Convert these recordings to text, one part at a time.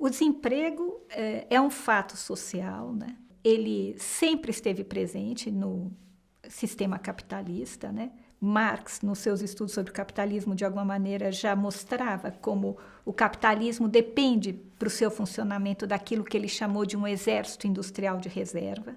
O desemprego é um fato social, né? Ele sempre esteve presente no sistema capitalista, né? Marx, nos seus estudos sobre o capitalismo, de alguma maneira já mostrava como o capitalismo depende para o seu funcionamento daquilo que ele chamou de um exército industrial de reserva.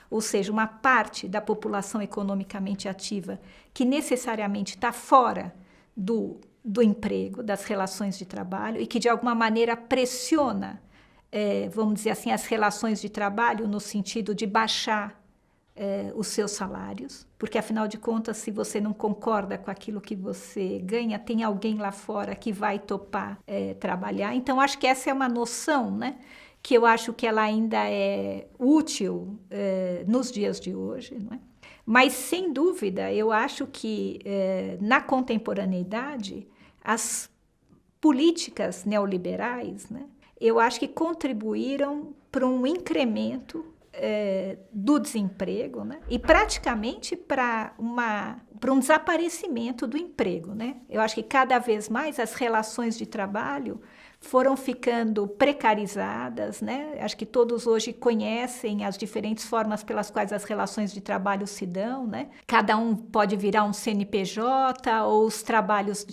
Ou seja, uma parte da população economicamente ativa que necessariamente está fora do emprego, das relações de trabalho, e que de alguma maneira pressiona, vamos dizer assim, as relações de trabalho no sentido de baixar os seus salários, porque afinal de contas, se você não concorda com aquilo que você ganha, tem alguém lá fora que vai topar trabalhar. Então, acho que essa é uma noção, né? Que eu acho que ela ainda é útil nos dias de hoje, não é? Mas, sem dúvida, eu acho que na contemporaneidade, as políticas neoliberais, né, eu acho que contribuíram para um incremento do desemprego, né, e praticamente para um desaparecimento do emprego, né? Eu acho que cada vez mais as relações de trabalho foram ficando precarizadas, né? Acho que todos hoje conhecem as diferentes formas pelas quais as relações de trabalho se dão, né? Cada um pode virar um CNPJ ou os trabalhos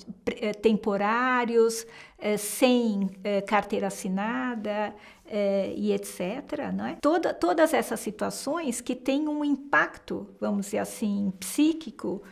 temporários, sem carteira assinada, e etc. Não é? Todas essas situações que têm um impacto, vamos dizer assim, psíquico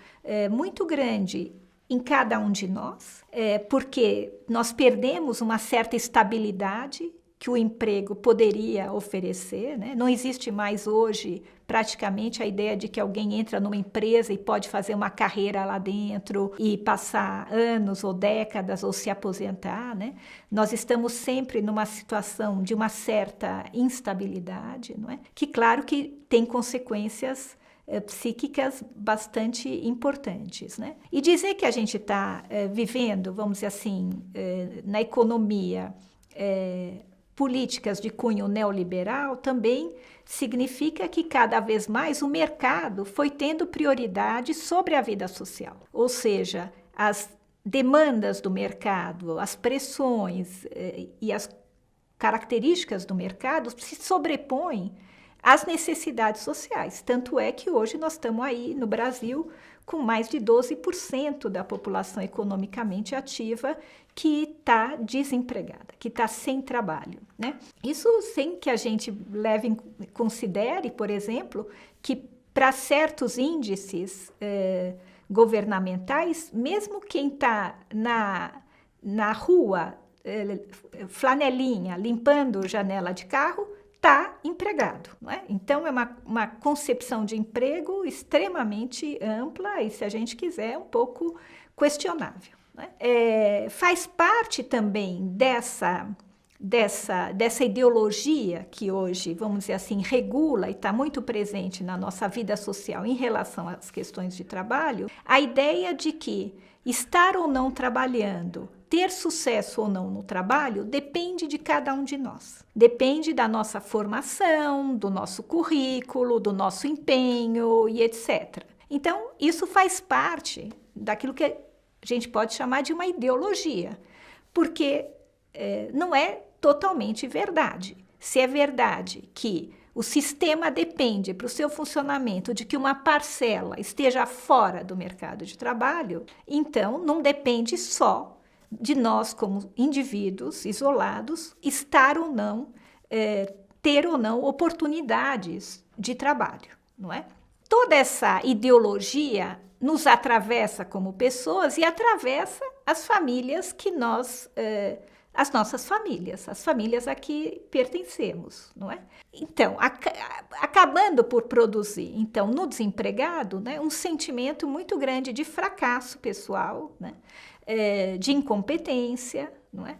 muito grande em cada um de nós, porque nós perdemos uma certa estabilidade que o emprego poderia oferecer, né? Não existe mais hoje praticamente a ideia de que alguém entra numa empresa e pode fazer uma carreira lá dentro e passar anos ou décadas ou se aposentar, né? Nós estamos sempre numa situação de uma certa instabilidade, não é? Que claro que tem consequências psíquicas bastante importantes, né? E dizer que a gente está vivendo, vamos dizer assim, na economia, políticas de cunho neoliberal também significa que cada vez mais o mercado foi tendo prioridade sobre a vida social. Ou seja, as demandas do mercado, as pressões e as características do mercado se sobrepõem às necessidades sociais. Tanto é que hoje nós estamos aí no Brasil com mais de 12% da população economicamente ativa que está desempregada, que está sem trabalho, né? Isso sem que a gente considere, por exemplo, que para certos índices governamentais, mesmo quem está na rua, flanelinha, limpando janela de carro, está empregado, não é? Então, é uma concepção de emprego extremamente ampla e, se a gente quiser, um pouco questionável, né? Faz parte também dessa ideologia que hoje, vamos dizer assim, regula e está muito presente na nossa vida social em relação às questões de trabalho, a ideia de que estar ou não trabalhando, ter sucesso ou não no trabalho, depende de cada um de nós. Depende da nossa formação, do nosso currículo, do nosso empenho e etc. Então, isso faz parte daquilo que a gente pode chamar de uma ideologia, porque não é totalmente verdade. Se é verdade que o sistema depende para o seu funcionamento de que uma parcela esteja fora do mercado de trabalho, então não depende só de nós como indivíduos isolados estar ou não, ter ou não oportunidades de trabalho, não é? Toda essa ideologia nos atravessa como pessoas e atravessa as famílias que nós, as nossas famílias, as famílias a que pertencemos, não é? Então, acabando por produzir, então, no desempregado, né, um sentimento muito grande de fracasso pessoal, né? De incompetência, não é?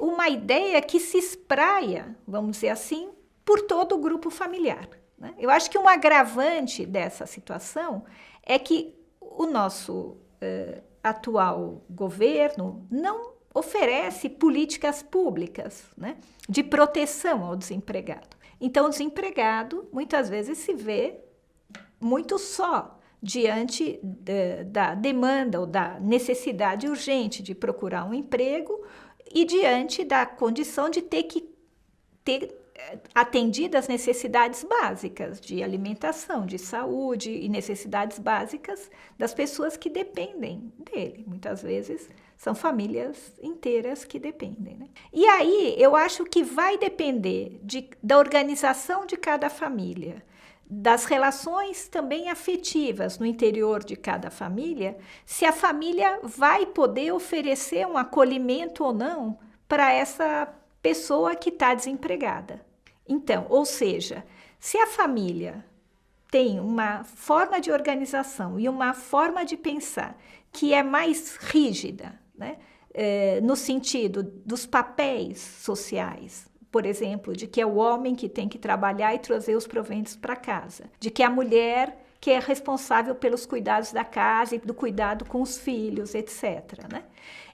Uma ideia que se espraia, vamos dizer assim, por todo o grupo familiar, né? Eu acho que um agravante dessa situação é que o nosso atual governo não oferece políticas públicas, né, de proteção ao desempregado. Então, o desempregado muitas vezes se vê muito só diante da demanda ou da necessidade urgente de procurar um emprego e diante da condição de ter que ter atendido as necessidades básicas de alimentação, de saúde e necessidades básicas das pessoas que dependem dele. Muitas vezes são famílias inteiras que dependem, né? E aí eu acho que vai depender da organização de cada família, das relações também afetivas no interior de cada família, se a família vai poder oferecer um acolhimento ou não para essa pessoa que está desempregada. Então, ou seja, se a família tem uma forma de organização e uma forma de pensar que é mais rígida, né, no sentido dos papéis sociais, por exemplo, de que é o homem que tem que trabalhar e trazer os proventos para casa, de que é a mulher que é responsável pelos cuidados da casa e do cuidado com os filhos, etc., né?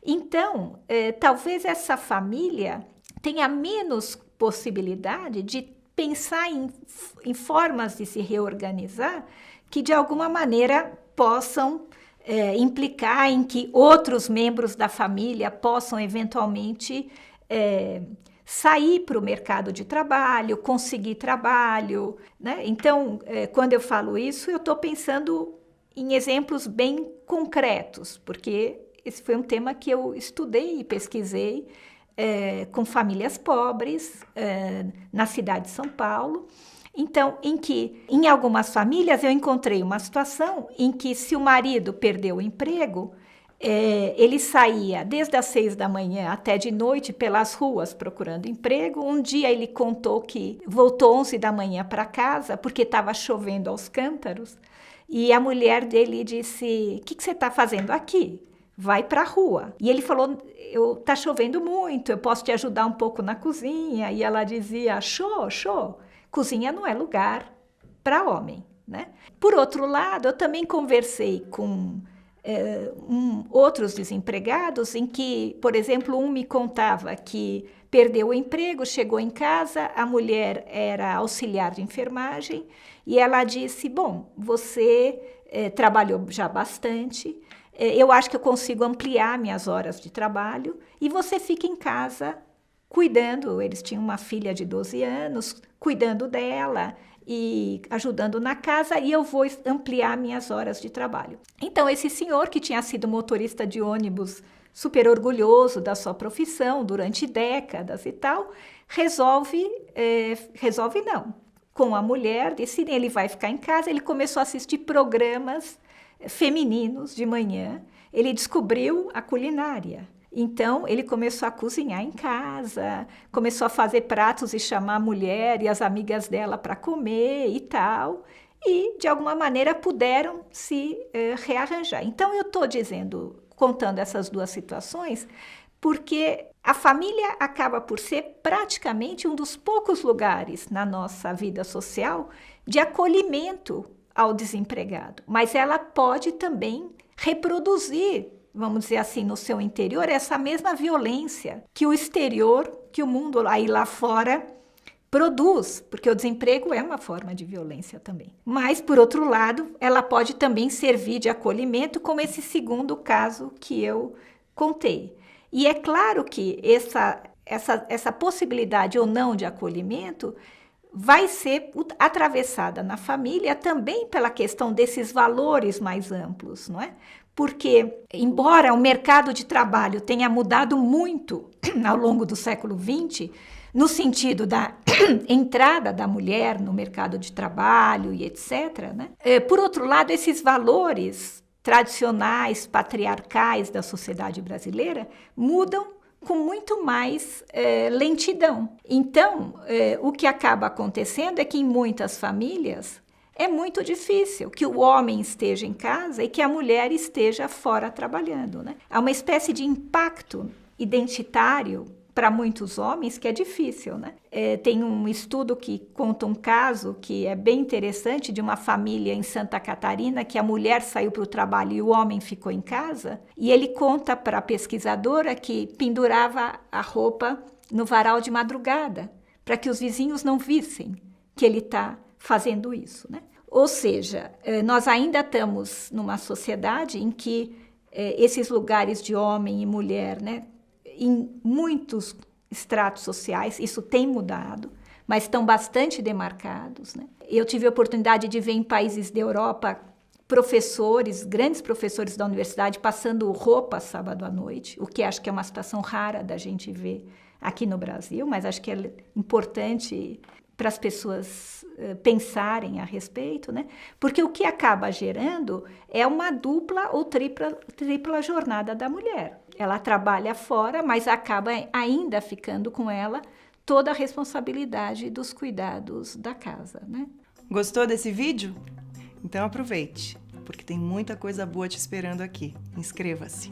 Então, talvez essa família tenha menos possibilidade de pensar em formas de se reorganizar que, de alguma maneira, possam implicar em que outros membros da família possam, eventualmente, sair para o mercado de trabalho, conseguir trabalho, né? Então, quando eu falo isso, eu estou pensando em exemplos bem concretos, porque esse foi um tema que eu estudei e pesquisei com famílias pobres na cidade de São Paulo. Então, em algumas famílias eu encontrei uma situação em que, se o marido perdeu o emprego, ele saía desde as 6 da manhã até de noite pelas ruas procurando emprego. Um dia ele contou que voltou 11 da manhã para casa porque estava chovendo aos cântaros, e a mulher dele disse: "O que você está fazendo aqui? Vai para a rua." E ele falou: "Tá chovendo muito, eu posso te ajudar um pouco na cozinha." E ela dizia: "Show. Cozinha não é lugar para homem, né?" Por outro lado, eu também conversei com outros desempregados, em que, por exemplo, um me contava que perdeu o emprego, chegou em casa, a mulher era auxiliar de enfermagem, e ela disse: "Bom, você trabalhou já bastante, eu acho que eu consigo ampliar minhas horas de trabalho, e você fica em casa cuidando." Eles tinham uma filha de 12 anos, cuidando dela e ajudando na casa, e eu vou ampliar minhas horas de trabalho. Então, esse senhor, que tinha sido motorista de ônibus, super orgulhoso da sua profissão durante décadas e tal, resolve não, com a mulher, decide, ele vai ficar em casa. Ele começou a assistir programas femininos de manhã, ele descobriu a culinária. Então, ele começou a cozinhar em casa, começou a fazer pratos e chamar a mulher e as amigas dela para comer e tal, e, de alguma maneira, puderam se rearranjar. Então, eu estou contando essas duas situações, porque a família acaba por ser praticamente um dos poucos lugares na nossa vida social de acolhimento ao desempregado, mas ela pode também reproduzir, vamos dizer assim, no seu interior, essa mesma violência que o exterior, que o mundo aí lá fora produz, porque o desemprego é uma forma de violência também. Mas, por outro lado, ela pode também servir de acolhimento, como esse segundo caso que eu contei. E é claro que essa possibilidade ou não de acolhimento vai ser atravessada na família também pela questão desses valores mais amplos, não é? Porque, embora o mercado de trabalho tenha mudado muito ao longo do século XX, no sentido da entrada da mulher no mercado de trabalho e etc., né? Por outro lado, esses valores tradicionais, patriarcais da sociedade brasileira mudam com muito mais lentidão. Então, o que acaba acontecendo é que, em muitas famílias, é muito difícil que o homem esteja em casa e que a mulher esteja fora trabalhando, né? Há uma espécie de impacto identitário para muitos homens que é difícil, né? Tem um estudo que conta um caso que é bem interessante, de uma família em Santa Catarina, que a mulher saiu para o trabalho e o homem ficou em casa, e ele conta para a pesquisadora que pendurava a roupa no varal de madrugada, para que os vizinhos não vissem que ele está fazendo isso, né? Ou seja, nós ainda estamos numa sociedade em que esses lugares de homem e mulher, né, em muitos estratos sociais, isso tem mudado, mas estão bastante demarcados, né? Eu tive a oportunidade de ver em países da Europa professores, grandes professores da universidade, passando roupa sábado à noite, o que acho que é uma situação rara da gente ver aqui no Brasil, mas acho que é importante para as pessoas pensarem a respeito, né? Porque o que acaba gerando é uma dupla ou tripla jornada da mulher. Ela trabalha fora, mas acaba ainda ficando com ela toda a responsabilidade dos cuidados da casa, né? Gostou desse vídeo? Então aproveite, porque tem muita coisa boa te esperando aqui. Inscreva-se!